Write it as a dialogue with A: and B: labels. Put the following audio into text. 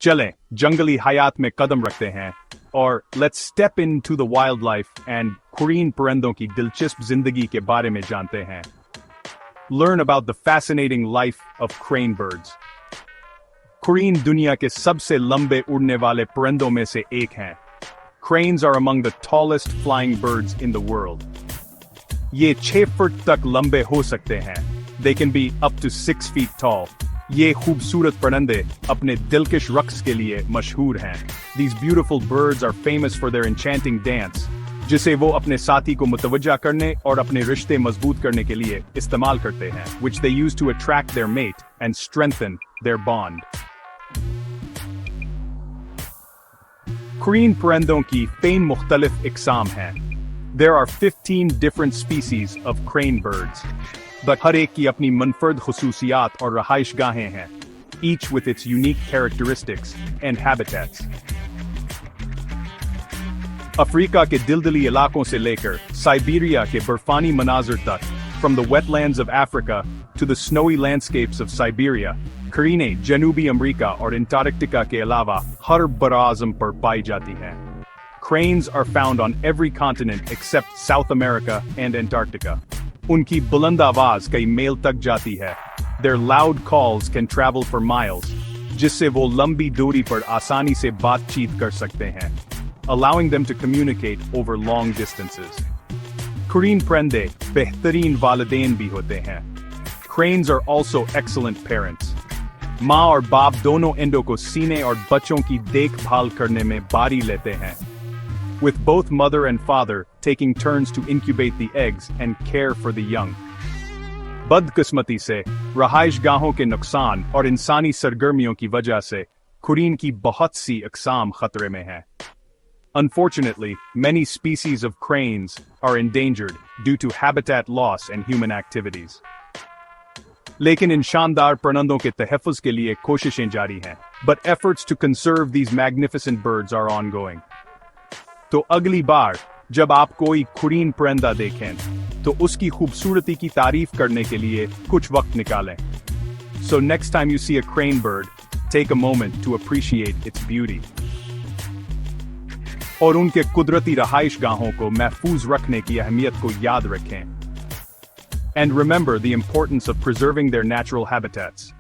A: चलें जंगली हयात में कदम रखते हैं और let's step into the wildlife and कुरीन परिंदों की दिलचस्प जिंदगी के बारे में जानते हैं। Learn about the fascinating life of crane birds. कुरीन दुनिया के सबसे लंबे उड़ने वाले परिंदों में से एक हैं। Cranes are among the tallest flying birds in the world. ये 6 फुट तक लंबे हो सकते हैं। They can be up to 6 feet tall. ये खूबसूरत परिंदे अपने दिलकश रक्स के लिए मशहूर हैं। These beautiful birds are famous for their enchanting dance, जिसे वो अपने साथी को मुतवज्जा करने और अपने रिश्ते मजबूत करने के लिए इस्तेमाल करते हैं, which they use to attract their mate and strengthen their bond. कुरीन परिंदों की फेन मुख्तलिफ इकसाम हैं। There are 15 different species of crane birds. but हर एक की अपनी मुनफरद खुसूसियात और रहाइशगाहें हैं, each with its unique characteristics and habitats. Africa के दिलदली इलाकों से लेकर साइबेरिया के बर्फानी मनाज़र तक, from the wetlands of Africa to the snowy landscapes of Siberia, कुरीनें जनूबी अमेरिका और अंटार्कटिका के अलावा हर बराज़म पर पाई जाती हैं। Cranes are found on every continent except South America and Antarctica. उनकी बुलंद आवाज कई मील तक जाती है। Their loud calls can travel for miles, जिससे वो लंबी दूरी पर आसानी से बातचीत कर सकते हैं, allowing them to communicate over long distances. कुरीन परिंदे बेहतरीन वालिदैन भी होते हैं। Cranes are also excellent parents. माँ और बाप दोनों इंडों को सीने और बच्चों की देखभाल करने में बारी लेते हैं, with both mother and father taking turns to incubate the eggs and care for the young. बदकिस्मती से रहाइशगाहों के नुकसान और इंसानी सरगर्मियों की वजह से कुरीन की बहुत सी अक़साम खतरे में हैं। Unfortunately, many species of cranes are endangered due to habitat loss and human activities. लेकिन इन शानदार परिंदों के तहफ़्फ़ुज़ के लिए कोशिशें जारी हैं, but efforts to conserve these magnificent birds are ongoing. तो अगली बार जब आप कोई कुरीन परिंदा देखें, तो उसकी खूबसूरती की तारीफ करने के लिए कुछ वक्त निकालें। So next time you see a crane bird, take a moment to appreciate its beauty. और उनके कुदरती रहाइशगाहों को महफूज रखने की अहमियत को याद रखें। And remember the importance of preserving their natural habitats.